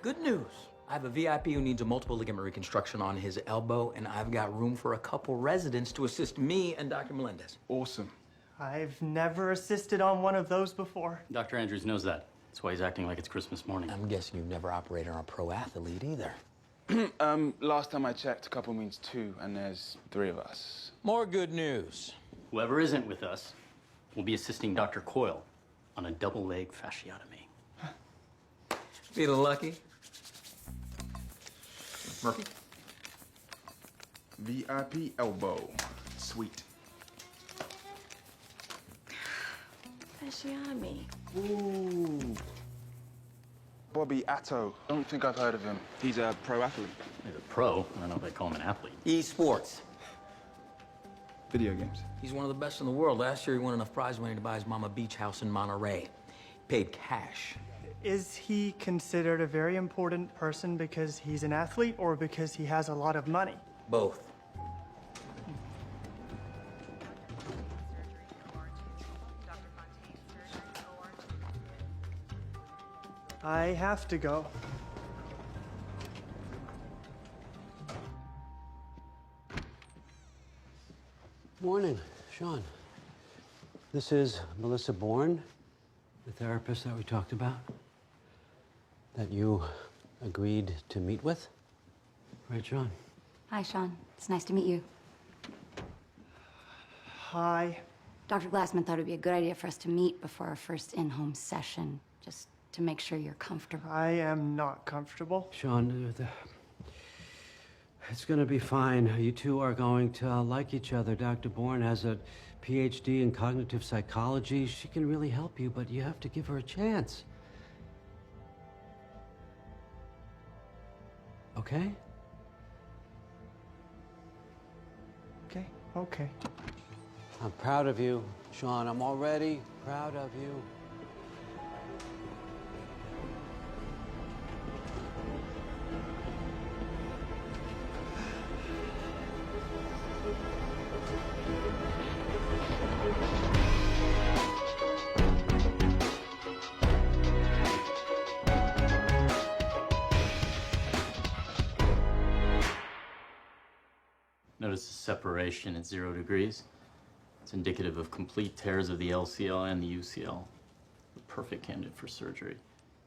Good news. I have a VIP who needs a multiple ligament reconstruction on his elbow, and I've got room for a couple residents to assist me and Dr. Melendez. Awesome. I've never assisted on one of those before. Dr. Andrews knows that. That's why he's acting like it's Christmas morning. I'm guessing you've never operated on a pro athlete either. Last time I checked, a couple means two, and there's three of us. More good news. Whoever isn't with us will be assisting Dr. Coyle on a double leg fasciotomy. Feeling lucky? Murphy? VIP elbow. Sweet. Fasciami. Ooh. Bobby Atto. Don't think I've heard of him. He's a pro athlete. He's a pro. I don't know if they call him an athlete. Esports. Video games. He's one of the best in the world. Last year, he won enough prize money to buy his mama a beach house in Monterey. Paid cash. Is he considered a very important person because he's an athlete or because he has a lot of money? Both. I have to go. Morning, Sean. This is Melissa Bourne, the therapist that we talked about, that you agreed to meet with. Right, Sean? Hi, Sean. It's nice to meet you. Hi. Dr. Glassman thought it'd be a good idea for us to meet before our first in-home session, just to make sure you're comfortable. I am not comfortable. Sean, it's gonna be fine. You two are going to like each other. Dr. Bourne has a PhD in cognitive psychology. She can really help you, but you have to give her a chance. Okay? Okay, okay. I'm proud of you, Sean. I'm already proud of you. Notice the separation at 0 degrees. It's indicative of complete tears of the LCL and the UCL. The perfect candidate for surgery.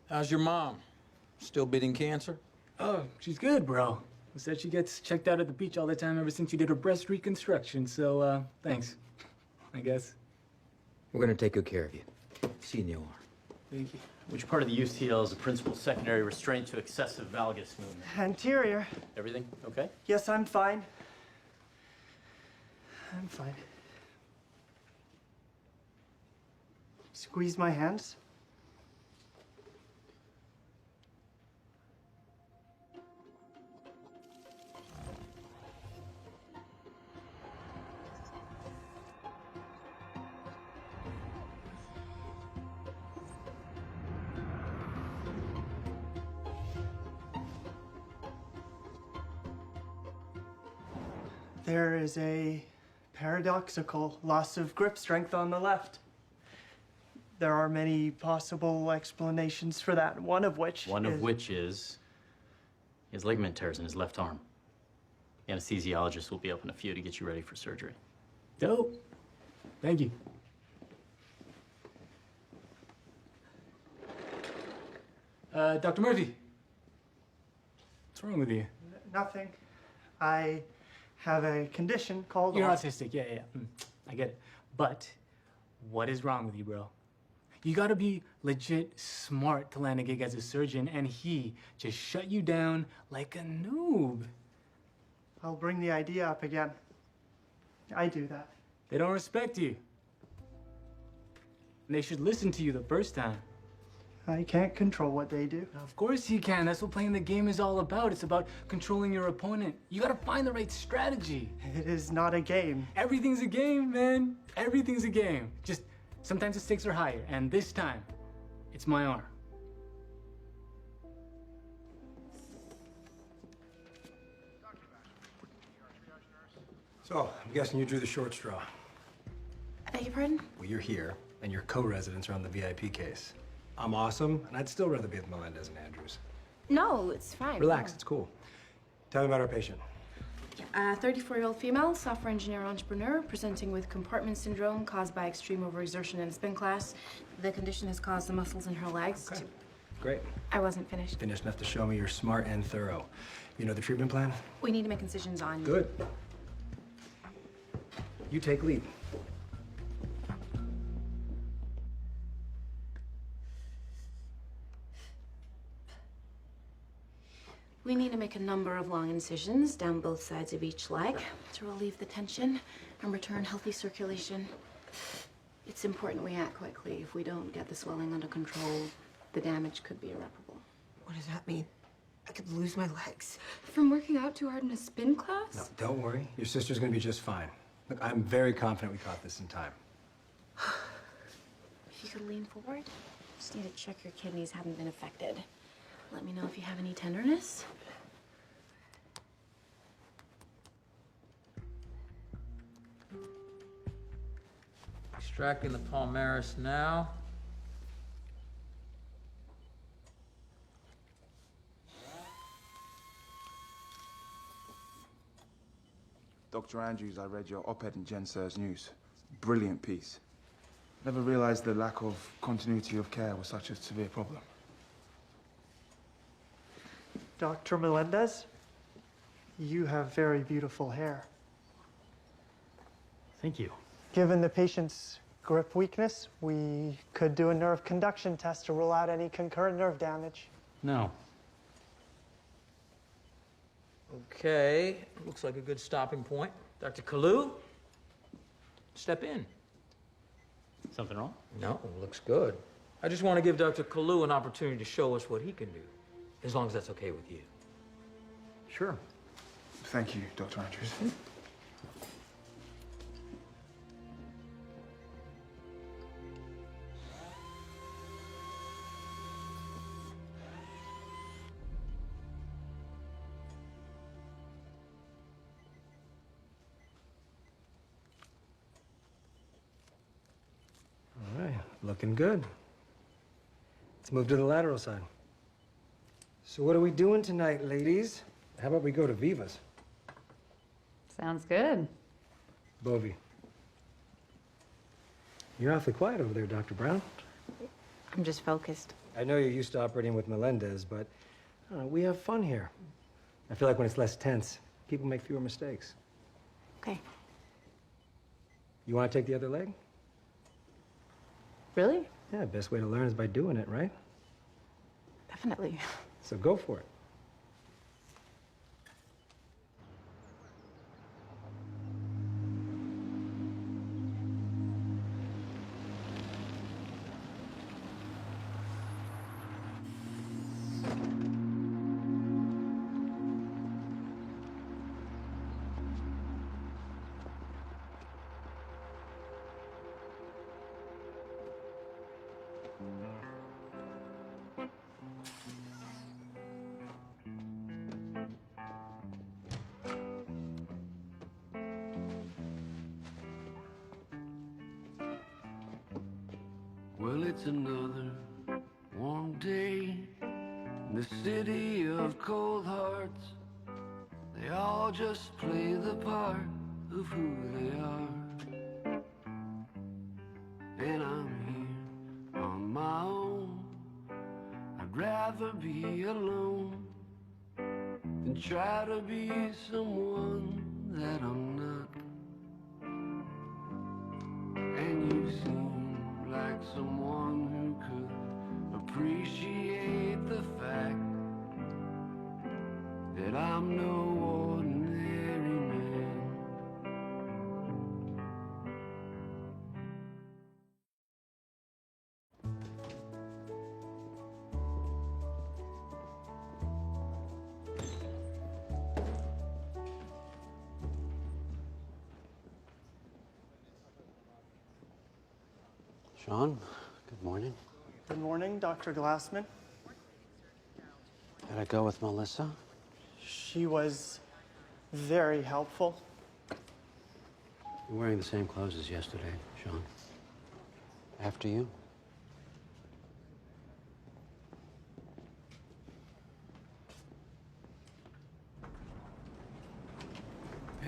How's your mom? Still beating cancer? Oh, she's good, bro. Said she gets checked out at the beach all the time ever since she did her breast reconstruction, so, thanks, I guess. We're gonna take good care of you. See you in the OR. Thank you. Which part of the UCL is the principal secondary restraint to excessive valgus movement? Anterior. Everything okay? Yes, I'm fine. I'm fine. Squeeze my hands. There is a paradoxical loss of grip strength on the left. There are many possible explanations for that, one of which is he has ligament tears in his left arm. The anesthesiologist will be open a few to get you ready for surgery. Dope. Thank you. Dr. Murphy. What's wrong with you? Nothing. I have a condition called... You're autistic, yeah. I get it. But what is wrong with you, bro? You gotta be legit smart to land a gig as a surgeon, and he just shut you down like a noob. I'll bring the idea up again. I do that. They don't respect you. And they should listen to you the first time. I can't control what they do. Of course you can. That's what playing the game is all about. It's about controlling your opponent. You gotta find the right strategy. It is not a game. Everything's a game, man. Everything's a game. Just sometimes the stakes are higher, and this time, it's my arm. So, I'm guessing you drew the short straw. I beg your pardon? Well, you're here, and your co-residents are on the VIP case. I'm awesome, and I'd still rather be with Melendez and Andrews. No, it's fine. Relax, it's cool. Tell me about our patient. Yeah, 34-year-old female, software engineer entrepreneur, presenting with compartment syndrome caused by extreme overexertion in a spin class. The condition has caused the muscles in her legs to... Great. I wasn't finished. Finished enough to show me you're smart and thorough. You know the treatment plan? We need to make incisions on... Good. You take lead. We need to make a number of long incisions down both sides of each leg to relieve the tension and return healthy circulation. It's important we act quickly. If we don't get the swelling under control, the damage could be irreparable. What does that mean? I could lose my legs. From working out too hard in a spin class? No, don't worry. Your sister's gonna be just fine. Look, I'm very confident we caught this in time. If you could lean forward, just need to check your kidneys haven't been affected. Let me know if you have any tenderness. Extracting the palmaris now. Dr. Andrews, I read your op-ed in Gensers News. Brilliant piece. Never realized the lack of continuity of care was such a severe problem. Dr. Melendez, you have very beautiful hair. Thank you. Given the patient's grip weakness, we could do a nerve conduction test to rule out any concurrent nerve damage. No. Okay, looks like a good stopping point. Dr. Kalu, step in. Something wrong? No, looks good. I just want to give Dr. Kalu an opportunity to show us what he can do, as long as that's okay with you. Sure. Thank you, Dr. Andrews. All right, looking good. Let's move to the lateral side. So what are we doing tonight, ladies? How about we go to Viva's? Sounds good. Bovie. You're awfully quiet over there, Dr. Brown. I'm just focused. I know you're used to operating with Melendez, but I don't know, we have fun here. I feel like when it's less tense, people make fewer mistakes. Okay. You want to take the other leg? Really? Yeah, best way to learn is by doing it, right? Definitely. So go for it. Well, it's another warm day in the city of cold hearts. They all just play the part of who they are. And I'm here on my own. I'd rather be alone than try to be someone that I'm not. And you seem like someone who could appreciate the fact that I'm no ordinary man. Sean, good morning. Good morning, Dr. Glassman. How'd it go with Melissa? She was very helpful. You're wearing the same clothes as yesterday, Sean. After you?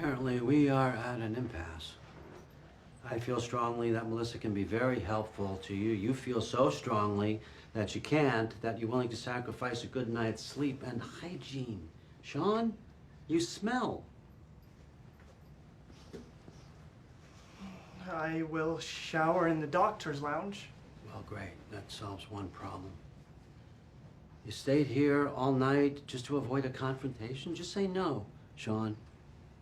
Apparently, we are at an impasse. I feel strongly that Melissa can be very helpful to you. You feel so strongly that you can't, that you're willing to sacrifice a good night's sleep and hygiene. Sean, you smell. I will shower in the doctor's lounge. Well, great. That solves one problem. You stayed here all night just to avoid a confrontation? Just say no, Sean.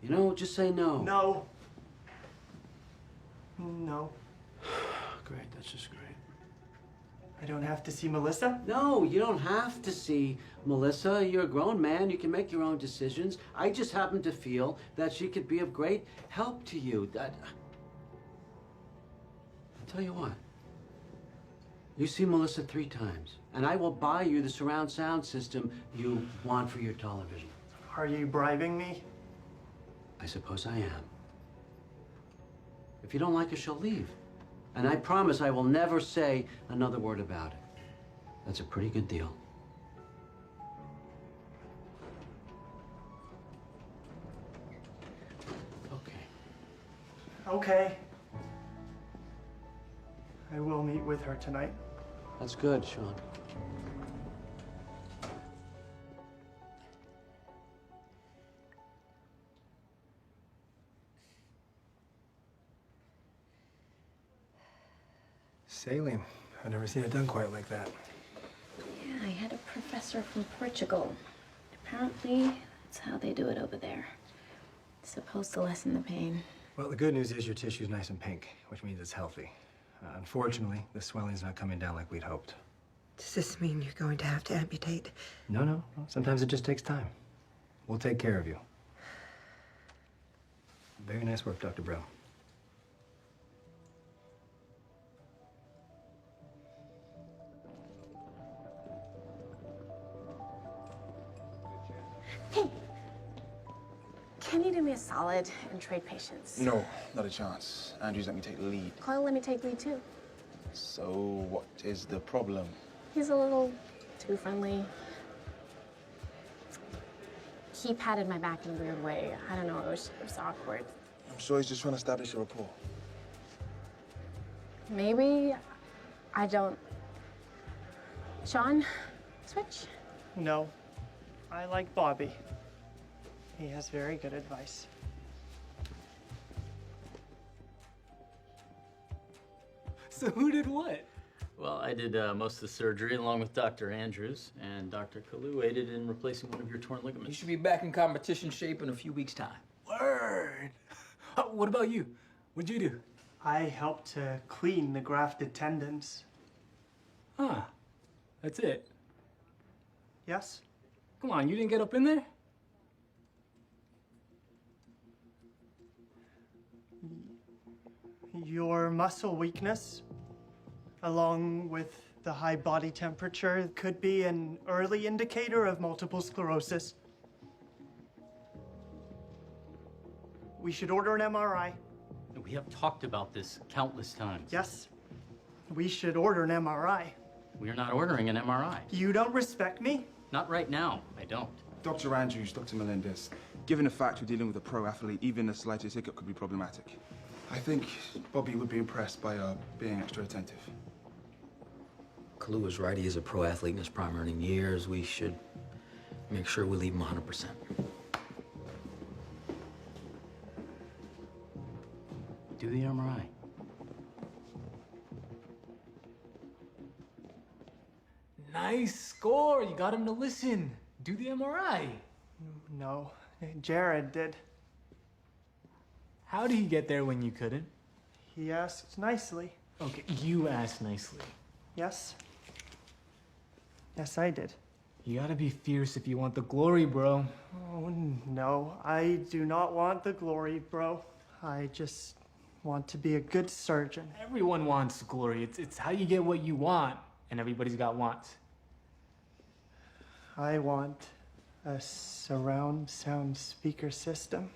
You know, just say no. No. No. Great, that's just great. I don't have to see Melissa? No, you don't have to see Melissa. You're a grown man. You can make your own decisions. I just happen to feel that she could be of great help to you. I'll tell you what. You see Melissa 3 times, and I will buy you the surround sound system you want for your television. Are you bribing me? I suppose I am. If you don't like her, she'll leave. And I promise I will never say another word about it. That's a pretty good deal. Okay. Okay. I will meet with her tonight. That's good, Sean. Sailing. I've never seen it done quite like that. Yeah, I had a professor from Portugal. Apparently, that's how they do it over there. Supposed to lessen the pain. Well, the good news is your tissue's nice and pink, which means it's healthy. Unfortunately, the swelling's not coming down like we'd hoped. Does this mean you're going to have to amputate? No. Sometimes it just takes time. We'll take care of you. Very nice work, Dr. Brill. Hey, can you do me a solid and trade patience? No, not a chance. Andrews let me take the lead. Coyle let me take lead too. So what is the problem? He's a little too friendly. He patted my back in a weird way. I don't know, it was awkward. I'm sure he's just trying to establish a rapport. Maybe I don't... Sean, switch? No. I like Bobby. He has very good advice. So who did what? Well, I did most of the surgery along with Dr. Andrews, and Dr. Kalu aided in replacing one of your torn ligaments. You should be back in competition shape in a few weeks' time. Word. What about you? What'd you do? I helped to clean the grafted tendons. Huh. That's it. Yes? Come on, you didn't get up in there? Your muscle weakness, along with the high body temperature, could be an early indicator of multiple sclerosis. We should order an MRI. We have talked about this countless times. Yes, we should order an MRI. We are not ordering an MRI. You don't respect me? Not right now, I don't. Dr. Andrews, Dr. Melendez, given the fact we're dealing with a pro athlete, even the slightest hiccup could be problematic. I think Bobby would be impressed by being extra attentive. Kalu was right. He is a pro athlete in his prime earning years. We should make sure we leave him 100%. Do the MRI. Nice score. You got him to listen. Do the MRI. No, Jared did. How did he get there when you couldn't? He asked nicely. Okay, you asked nicely. Yes? Yes, I did. You gotta be fierce if you want the glory, bro. Oh, no, I do not want the glory, bro. I just want to be a good surgeon. Everyone wants glory. It's how you get what you want, and everybody's got wants. I want a surround sound speaker system.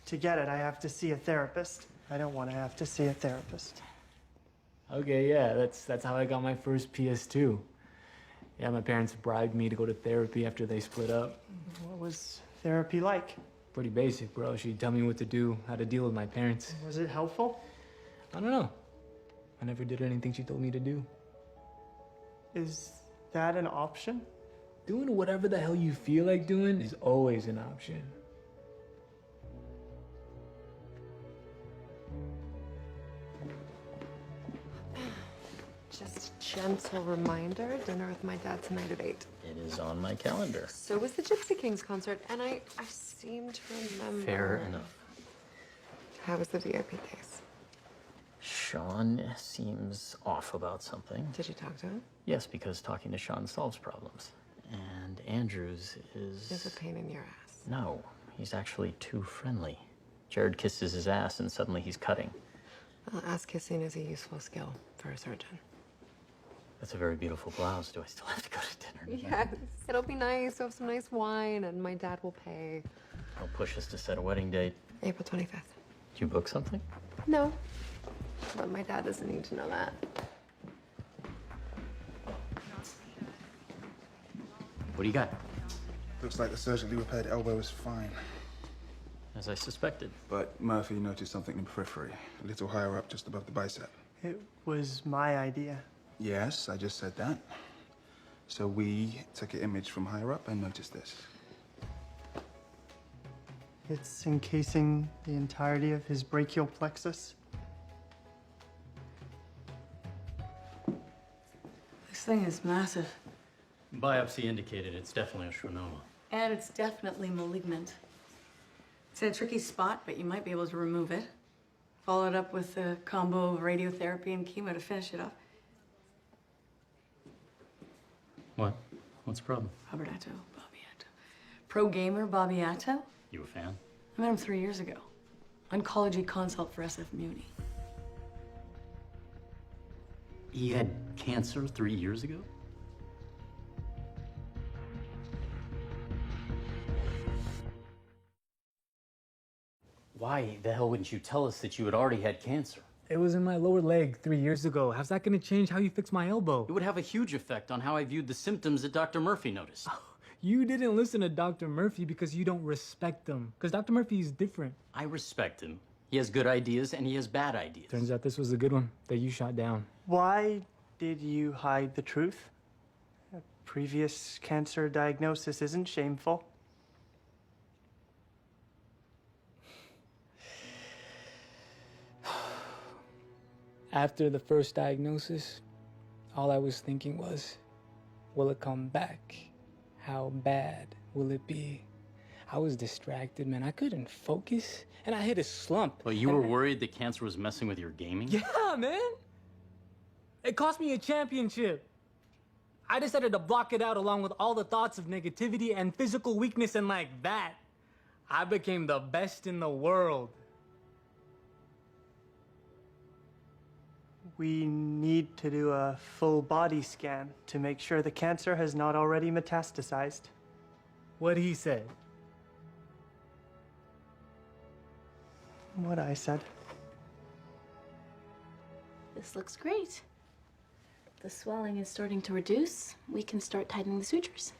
To get it, I have to see a therapist. I don't want to have to see a therapist. Okay, yeah, that's how I got my first PS2. Yeah, my parents bribed me to go to therapy after they split up. What was therapy like? pretty basic, bro. She'd tell me what to do, how to deal with my parents. Was it helpful? I don't know. I never did anything she told me to do. Is that an option? Doing whatever the hell you feel like doing is always an option. Just a gentle reminder, dinner with my dad tonight at 8. It is on my calendar. So was the Gypsy Kings concert, and I seem to remember... Fair enough. How was the VIP days? Sean seems off about something. Did you talk to him? Yes, because talking to Sean solves problems. And Andrews is... He's a pain in your ass. No, he's actually too friendly. Jared kisses his ass and suddenly he's cutting. Well, ass kissing is a useful skill for a surgeon. That's a very beautiful blouse. Do I still have to go to dinner tonight? Yes, it'll be nice. We'll have some nice wine, and my dad will pay. I'll push us to set a wedding date. April 25th. Did you book something? No, but my dad doesn't need to know that. What do you got? Looks like the surgically repaired elbow is fine. As I suspected. But Murphy noticed something in the periphery, a little higher up just above the bicep. It was my idea. Yes, I just said that. So we took an image from higher up and noticed this. It's encasing the entirety of his brachial plexus. This thing is massive. Biopsy indicated it's definitely a schwannoma. And it's definitely malignant. It's in a tricky spot, but you might be able to remove it. Follow it up with a combo of radiotherapy and chemo to finish it off. What? What's the problem? Roberto Bobbiato. Pro gamer Bobbiato? You a fan? I met him 3 years ago. Oncology consult for SF Muni. He had cancer 3 years ago? Why the hell wouldn't you tell us that you had already had cancer? It was in my lower leg 3 years ago. How's that gonna change how you fix my elbow? It would have a huge effect on how I viewed the symptoms that Dr. Murphy noticed. You didn't listen to Dr. Murphy because you don't respect him. Because Dr. Murphy is different. I respect him. He has good ideas and he has bad ideas. Turns out this was a good one that you shot down. Why did you hide the truth? A previous cancer diagnosis isn't shameful. After the first diagnosis, all I was thinking was, will it come back? How bad will it be? I was distracted, man. I couldn't focus, and I hit a slump. But you were worried that cancer was messing with your gaming? Yeah, man. It cost me a championship. I decided to block it out along with all the thoughts of negativity and physical weakness, and like that, I became the best in the world. We need to do a full body scan to make sure the cancer has not already metastasized. What he said. What I said. This looks great. The swelling is starting to reduce. We can start tightening the sutures.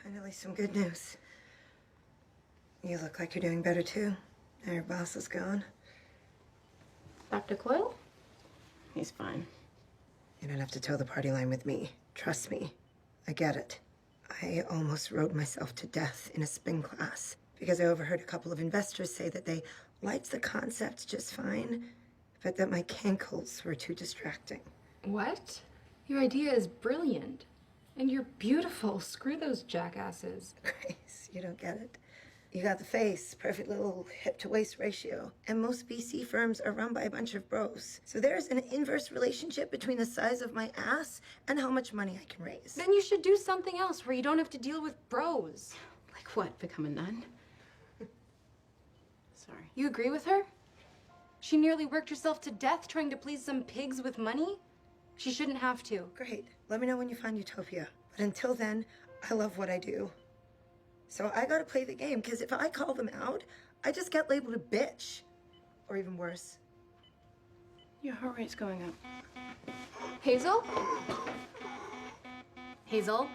Finally, some good news. You look like you're doing better, too. Now your boss is gone. Dr. Coyle? He's fine. You don't have to toe the party line with me. Trust me. I get it. I almost rode myself to death in a spin class because I overheard a couple of investors say that they liked the concept just fine, but that my cankles were too distracting. What? Your idea is brilliant. And you're beautiful. Screw those jackasses. Grace, you don't get it. You got the face, perfect little hip-to-waist ratio. And most VC firms are run by a bunch of bros. So there's an inverse relationship between the size of my ass and how much money I can raise. Then you should do something else where you don't have to deal with bros. Like what? Become a nun? Sorry. You agree with her? She nearly worked herself to death trying to please some pigs with money? She shouldn't have to. Great. Let me know when you find utopia. But until then, I love what I do. So I gotta play the game, because if I call them out, I just get labeled a bitch. Or even worse. Your heart rate's going up. Hazel? Hazel?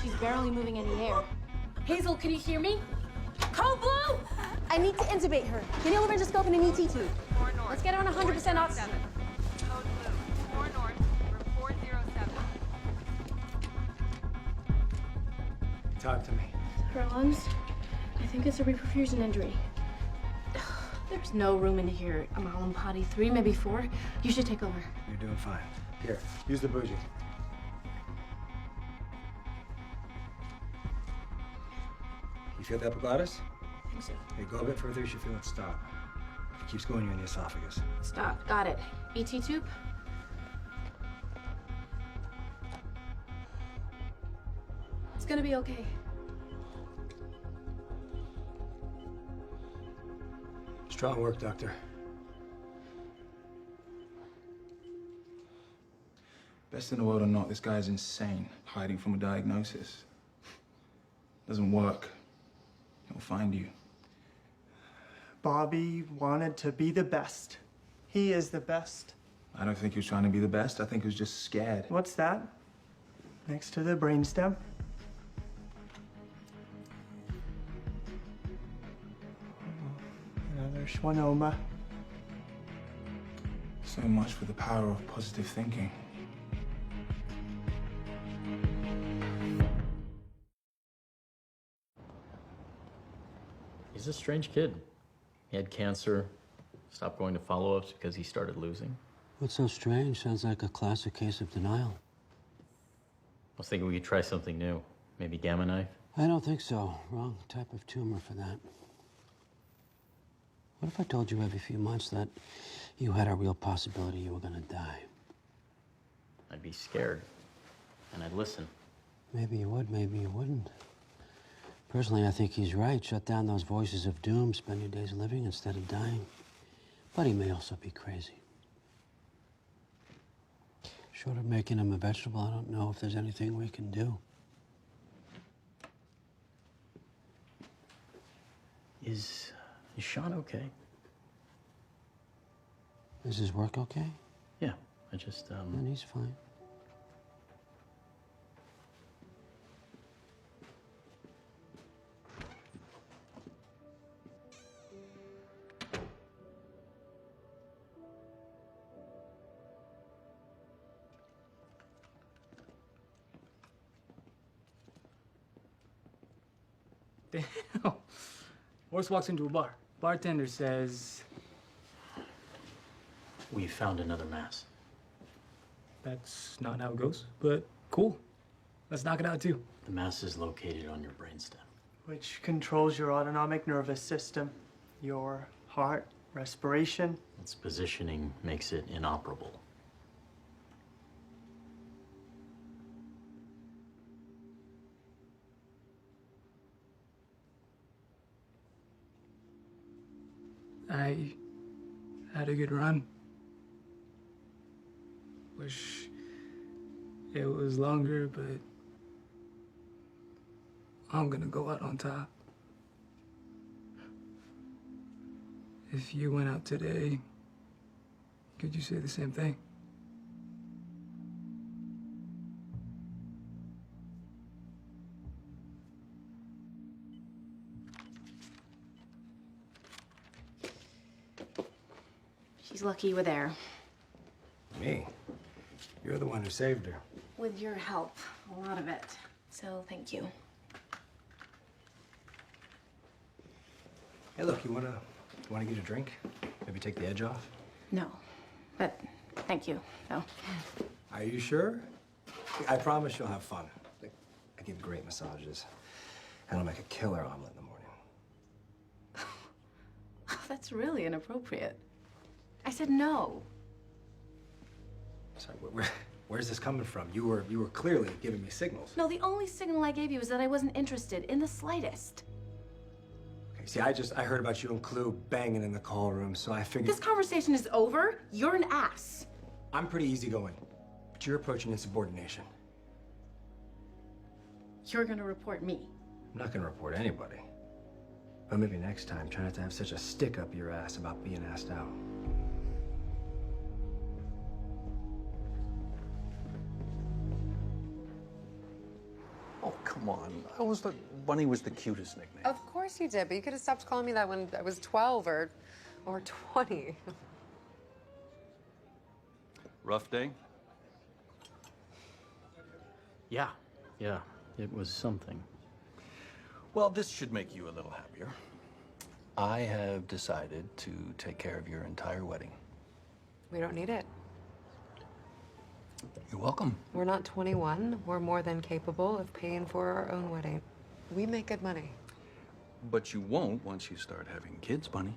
She's barely moving any air. Hazel, can you hear me? Call Blue, Blue! I need to intubate her. Get a laryngoscope and an ET tube. Let's get her on 100% oxygen. Code Blue, 4 north, room 407. Talk to me. Her lungs? I think it's a reperfusion injury. There's no room in here. I'm all in potty 3, maybe 4. You should take over. You're doing fine. Here, use the bougie. You feel the epiglottis? I think so. Hey, go a bit further, you should feel it stop. If it keeps going, you're in the esophagus. Stop. Got it. ET tube? It's gonna be okay. Strong work, doctor. Best in the world or not, this guy's insane, hiding from a diagnosis. Doesn't work. He'll find you. Bobby wanted to be the best. He is the best. I don't think he was trying to be the best. I think he was just scared. What's that? Next to the brainstem? Another schwannoma. So much for the power of positive thinking. He's a strange kid. He had cancer, stopped going to follow-ups because he started losing. What's so strange? Sounds like a classic case of denial. I was thinking we could try something new. Maybe Gamma Knife? I don't think so. Wrong type of tumor for that. What if I told you every few months that you had a real possibility you were gonna die? I'd be scared. And I'd listen. Maybe you would, maybe you wouldn't. Personally, I think he's right. Shut down those voices of doom. Spend your days living instead of dying. But he may also be crazy. Short of making him a vegetable, I don't know if there's anything we can do. Is Sean okay? Is his work okay? Yeah, I just, Then he's fine. Damn. Horst walks into a bar. Bartender says, we found another mass. that's not how it goes, but cool. Let's knock it out too. The mass is located on your brainstem. Which controls your autonomic nervous system, your heart, respiration. Its positioning makes it inoperable. I had a good run. Wish it was longer, but I'm gonna go out on top. If you went out today, could you say the same thing? She's lucky you were there. Me? You're the one who saved her. With your help, a lot of it. So thank you. Hey, look, you wanna get a drink? Maybe take the edge off? No, but thank you, no. Are you sure? I promise you'll have fun. Like, I give great massages, and I'll make a killer omelet in the morning. That's really inappropriate. I said no. Sorry, where's this coming from? You were clearly giving me signals. No, the only signal I gave you was that I wasn't interested in the slightest. Okay, see, I heard about you and Clue banging in the call room, so I figured. This conversation is over. You're an ass. I'm pretty easygoing, but you're approaching insubordination. You're gonna report me. I'm not gonna report anybody. But maybe next time, try not to have such a stick up your ass about being asked out. Oh, come on. Bunny was the cutest nickname. Of course you did, but you could have stopped calling me that when I was 12 or 20. Rough day? Yeah, it was something. Well, this should make you a little happier. I have decided to take care of your entire wedding. We don't need it. You're welcome. We're not 21. We're more than capable of paying for our own wedding. We make good money. But you won't once you start having kids, Bunny.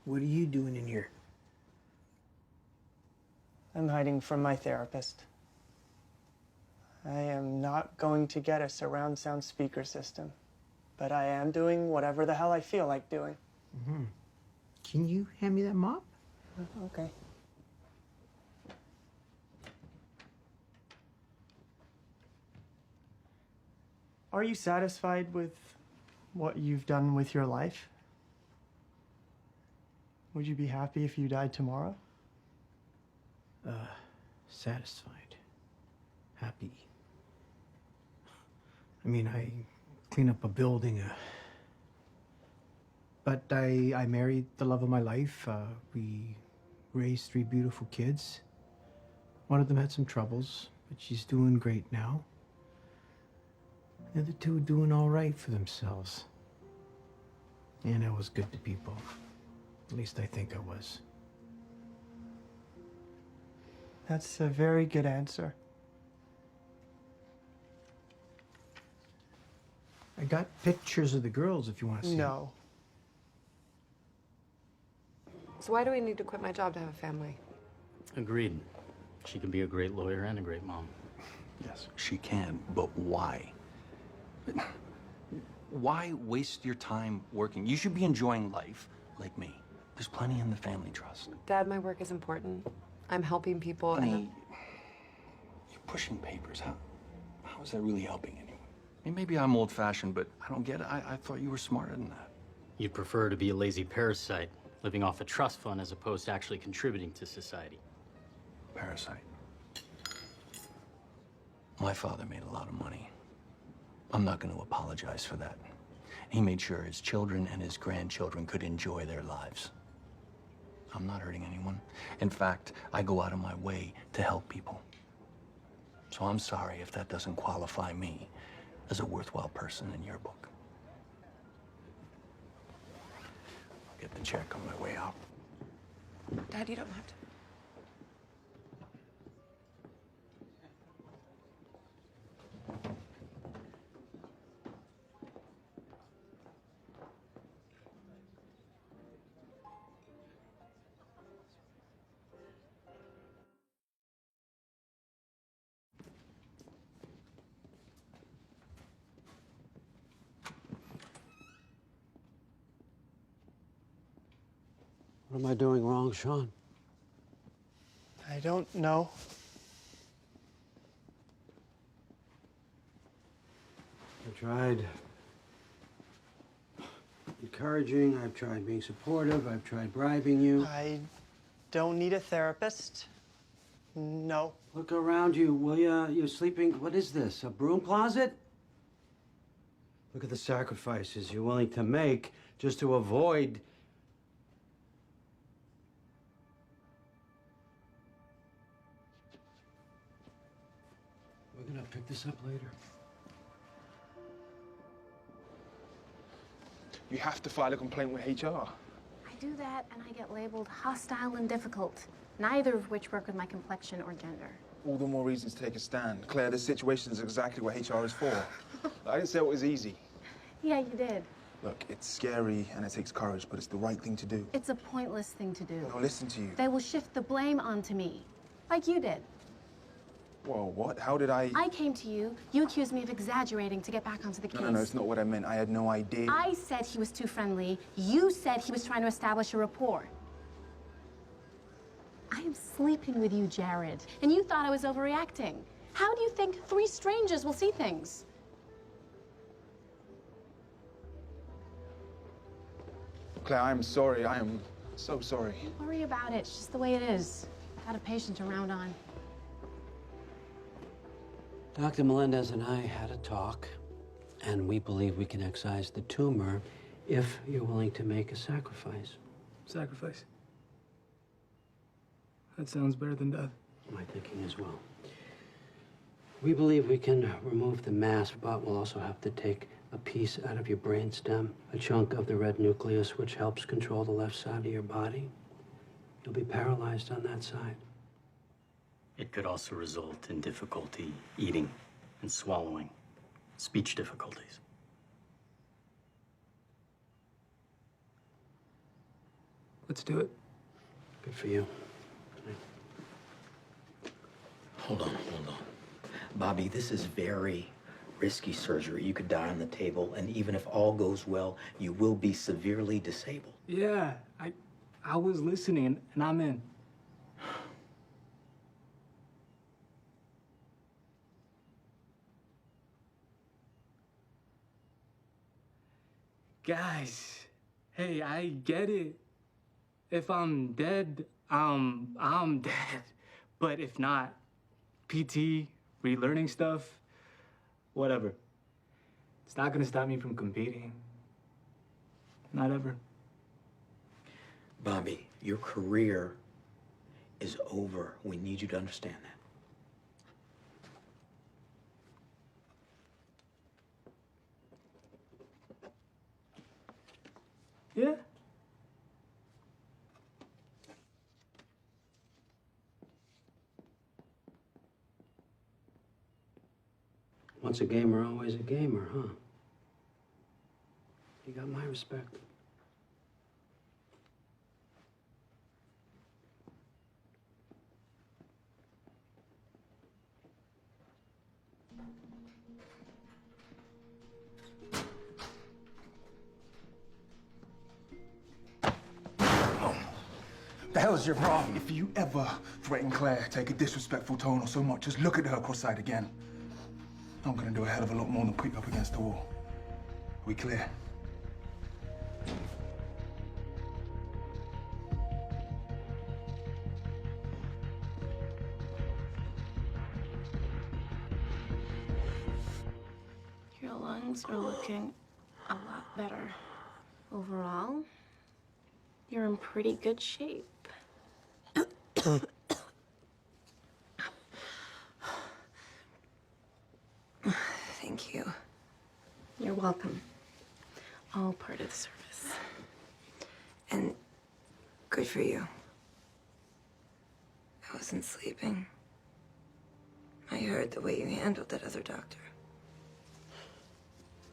What are you doing in here? I'm hiding from my therapist. I am not going to get a surround sound speaker system, but I am doing whatever the hell I feel like doing. Mm-hmm. Can you hand me that mop? Okay. Are you satisfied with what you've done with your life? Would you be happy if you died tomorrow? Satisfied. Happy. I mean, I clean up a building, but I married the love of my life. We raised 3 beautiful kids. One of them had some troubles, but she's doing great now. The other 2 doing all right for themselves. And I was good to people. At least I think I was. That's a very good answer. I got pictures of the girls if you want to see. No. So why do we need to quit my job to have a family? Agreed. She can be a great lawyer and a great mom. Yes, she can, but why? Why waste your time working? You should be enjoying life like me. There's plenty in the family trust. Dad, my work is important. I'm helping people Honey, you're pushing papers. How is that really helping anyone? I mean, maybe I'm old-fashioned, but I don't get it. I thought you were smarter than that. You'd prefer to be a lazy parasite, living off a trust fund as opposed to actually contributing to society. Parasite. My father made a lot of money. I'm not going to apologize for that. He made sure his children and his grandchildren could enjoy their lives. I'm not hurting anyone. In fact, I go out of my way to help people. So I'm sorry if that doesn't qualify me as a worthwhile person in your book. I'll get the check on my way out. Dad, you don't have to. What am I doing wrong, Sean? I don't know. I've tried encouraging, I've tried being supportive, I've tried bribing you. I don't need a therapist. No. Look around you, will ya? You're sleeping, what is this, a broom closet? Look at the sacrifices you're willing to make just to avoid. We're gonna pick this up later. You have to file a complaint with HR. I do that and I get labeled hostile and difficult, neither of which work with my complexion or gender. All the more reasons to take a stand. Claire, this situation is exactly what HR is for. I didn't say it was easy. Yeah, you did. Look, it's scary and it takes courage, but it's the right thing to do. It's a pointless thing to do. I'll listen to you. They will shift the blame onto me, like you did. Whoa, what? How did I came to you, you accused me of exaggerating to get back onto the case. No, it's not what I meant. I had no idea. I said he was too friendly. You said he was trying to establish a rapport. I am sleeping with you, Jared, and you thought I was overreacting. How do you think 3 strangers will see things? Claire, I'm sorry. I am so sorry. Don't worry about it. It's just the way it is. I got a patient to round on. Dr. Melendez and I had a talk, and we believe we can excise the tumor if you're willing to make a sacrifice. Sacrifice. That sounds better than death. My thinking as well. We believe we can remove the mass, but we'll also have to take a piece out of your brainstem, a chunk of the red nucleus, which helps control the left side of your body. You'll be paralyzed on that side. It could also result in difficulty eating and swallowing, speech difficulties. Let's do it. Good for you. Hold on. Bobby, this is very risky surgery. You could die on the table, and even if all goes well, you will be severely disabled. Yeah, I was listening, and I'm in. Guys, hey, I get it. If I'm dead, I'm dead. But if not, PT, relearning stuff, whatever. It's not gonna stop me from competing. Not ever. Bobby, your career is over. We need you to understand that. Yeah. Once a gamer, always a gamer, huh? You got my respect. The hell's your problem? If you ever threaten Claire, take a disrespectful tone or so much, just look at her cross-eyed again. I'm gonna do a hell of a lot more than put you up against the wall. Are we clear? Your lungs are looking a lot better. Overall, you're in pretty good shape. Thank you. You're welcome. All part of the service. And good for you. I wasn't sleeping. I heard the way you handled that other doctor.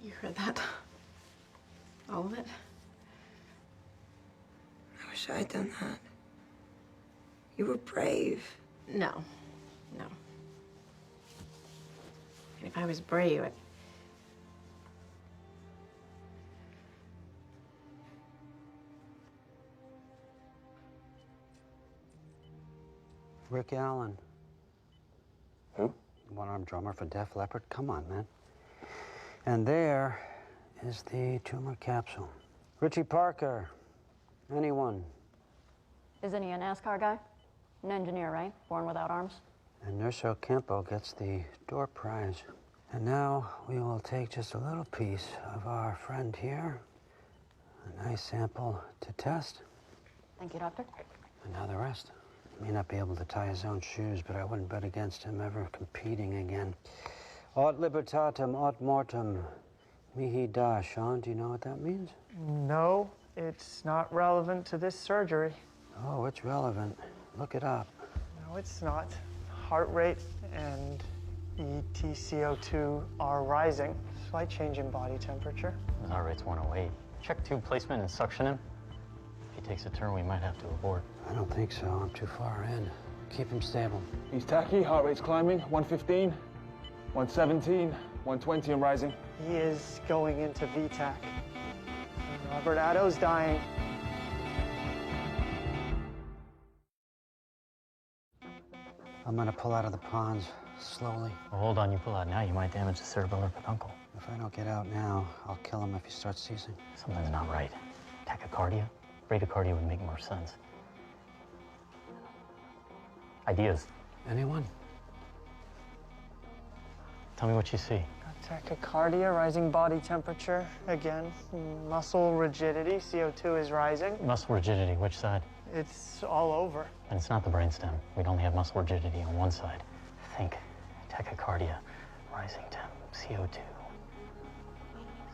You heard that? All of it? I wish I'd done that. You were brave. No. And if I was brave, Rick Allen. Who? One-armed drummer for Def Leppard. Come on, man. And there is the tumor capsule. Richie Parker. Anyone? Isn't he a NASCAR guy? An engineer, right? Born without arms? And Nurse Ocampo gets the door prize. And now we will take just a little piece of our friend here. A nice sample to test. Thank you, doctor. And now the rest. He may not be able to tie his own shoes, but I wouldn't bet against him ever competing again. Aut libertatem, aut mortem. Mihi da. Sean, do you know what that means? No, it's not relevant to this surgery. Oh, it's relevant. Look it up. No, it's not. Heart rate and ETCO2 are rising. Slight change in body temperature. His heart rate's 108. Check tube placement and suction him. If he takes a turn, we might have to abort. I don't think so. I'm too far in. Keep him stable. He's tacky, heart rate's climbing, 115, 117, 120 and rising. He is going into VTAC. Robert Addo's dying. I'm gonna pull out of the ponds slowly. Well, hold on, you pull out now, you might damage the cerebral or peduncle. If I don't get out now, I'll kill him if he starts seizing. Something's not right. Tachycardia? Bradycardia would make more sense. Ideas? Anyone? Tell me what you see. Tachycardia, rising body temperature, again. Muscle rigidity, CO2 is rising. Muscle rigidity, which side? It's all over. And it's not the brainstem. We'd only have muscle rigidity on one side. Think tachycardia, rising temp, CO2.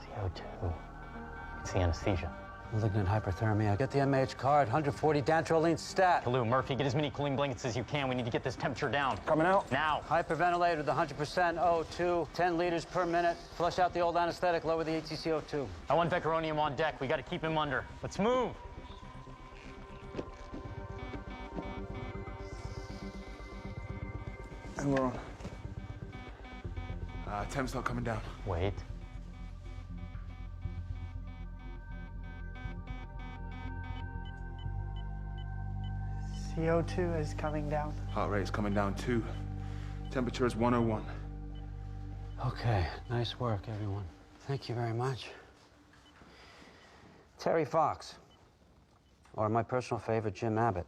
CO2. It's the anesthesia. Malignant hyperthermia. Get the MH card. 140 dantrolene stat. Kalu, Murphy, get as many cooling blankets as you can. We need to get this temperature down. Coming out. Now. Hyperventilate with 100% O2, 10 liters per minute. Flush out the old anesthetic, lower the ATCO2. I want Vecuronium on deck. We got to keep him under. Let's move. And we're on. Temps not coming down. Wait. CO2 is coming down. Heart rate is coming down too. Temperature is 101. Okay, nice work, everyone. Thank you very much. Terry Fox, or my personal favorite, Jim Abbott.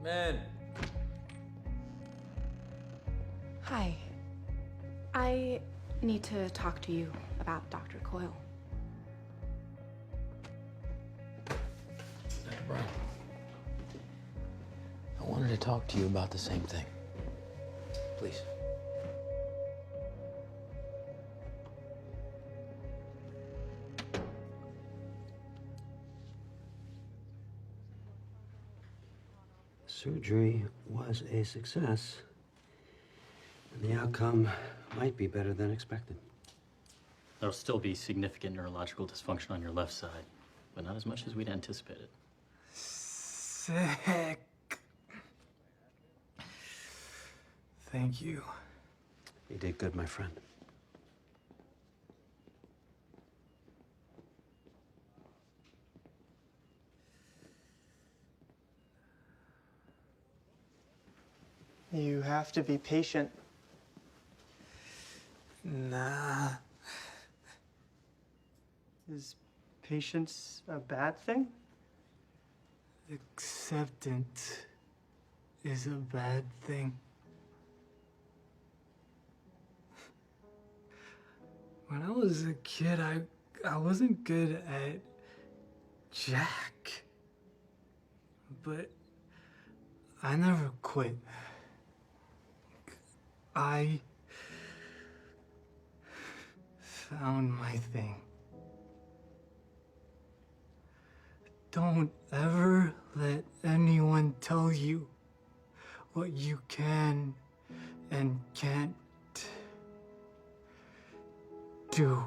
Man. Hi. I need to talk to you about Dr. Coyle. Brian, I wanted to talk to you about the same thing. Please. Surgery was a success, and the outcome might be better than expected. There'll still be significant neurological dysfunction on your left side, but not as much as we'd anticipated. Sick. Thank you. You did good, my friend. You have to be patient. Nah. Is patience a bad thing? Acceptance is a bad thing. When I was a kid, I wasn't good at Jack. But I never quit. I found my thing. Don't ever let anyone tell you what you can and can't do.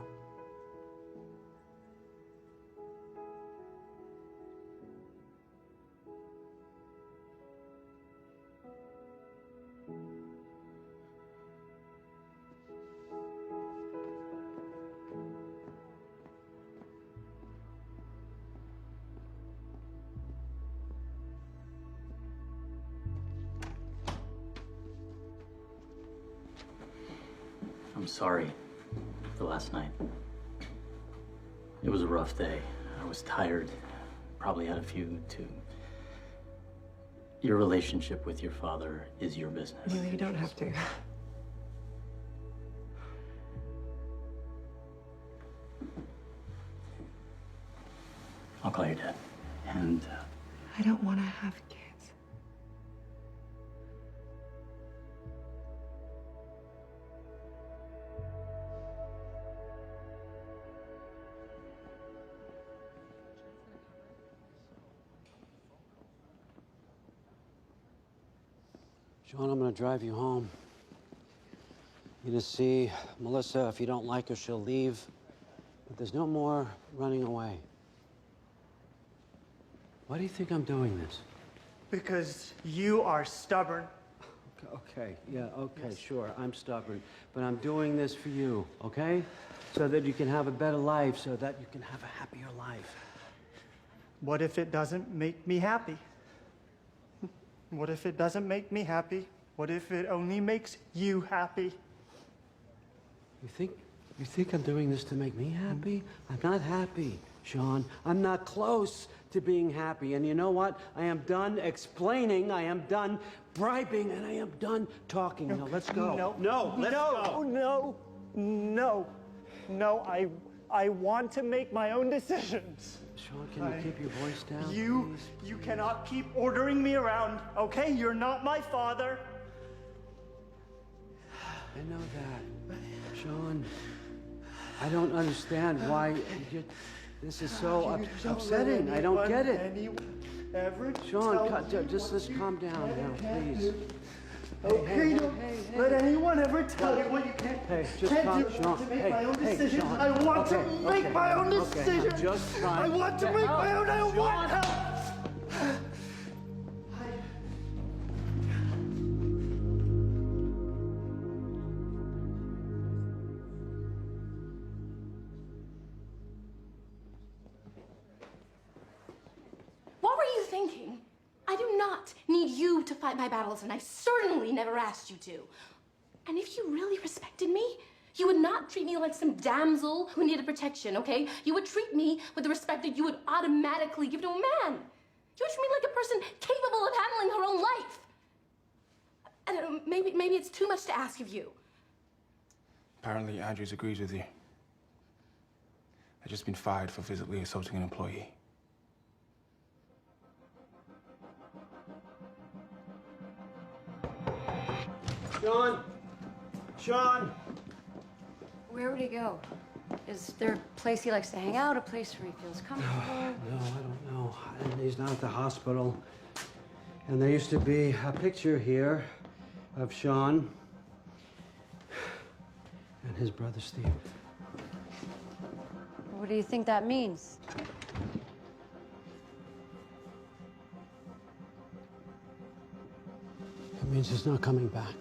I'm sorry for last night. It was a rough day. I was tired, probably had a few too. Your relationship with your father is your business. No, you don't have to. I'll call your dad. And I don't want to have kids. Sean, I'm gonna drive you home. You're gonna see Melissa. If you don't like her, she'll leave. But there's no more running away. Why do you think I'm doing this? Because you are stubborn. Okay, sure, I'm stubborn. But I'm doing this for you, okay? So that you can have a better life, so that you can have a happier life. What if it doesn't make me happy? What if it doesn't make me happy? What if it only makes you happy? You think I'm doing this to make me happy? I'm not happy, Sean. I'm not close to being happy. And you know what? I am done explaining, I am done bribing, and I am done talking. Now let's go. Let's go. No, I want to make my own decisions. Sean, can you keep your voice down, You cannot keep ordering me around, okay? You're not my father. I know that. Sean, I don't understand why this is so upsetting. I don't get it. Sean, let's calm down now, please. Okay, don't let anyone ever tell you what you can't do. Sean. To make my own decisions. I want to make my own decisions. I want to make my own. I want help. What were you thinking? I do not need you to fight my battles, and I certainly never asked you to. And if you really respected me, you would not treat me like some damsel who needed protection, okay? You would treat me with the respect that you would automatically give to a man. You would treat me like a person capable of handling her own life. I don't know, maybe it's too much to ask of you. Apparently, Andrews agrees with you. I've just been fired for physically assaulting an employee. Sean! Where would he go? Is there a place he likes to hang out, a place where he feels comfortable? No, I don't know. And he's not at the hospital. And there used to be a picture here of Sean and his brother Steve. What do you think that means? It means he's not coming back.